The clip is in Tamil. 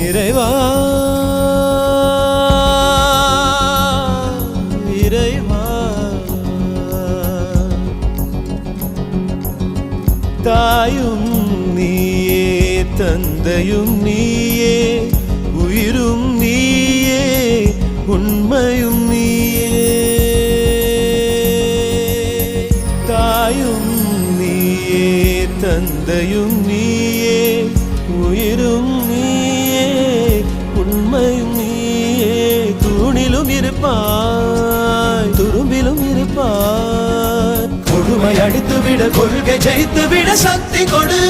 இறைவா இறைவா தாயும் நீயே தந்தையும் நீயே உயிரும் நீயே உண்மையும் நீயே தாயும் நீயே தந்தையும் நீயே உயிரும் நீயே உண்மையும் நீயே தூணிலும் இருப்பாய் துரும்பிலும் இருப்பாய் கொடுமை அடித்துவிட கொள்கை ஜெயித்துவிட சக்தி கொடு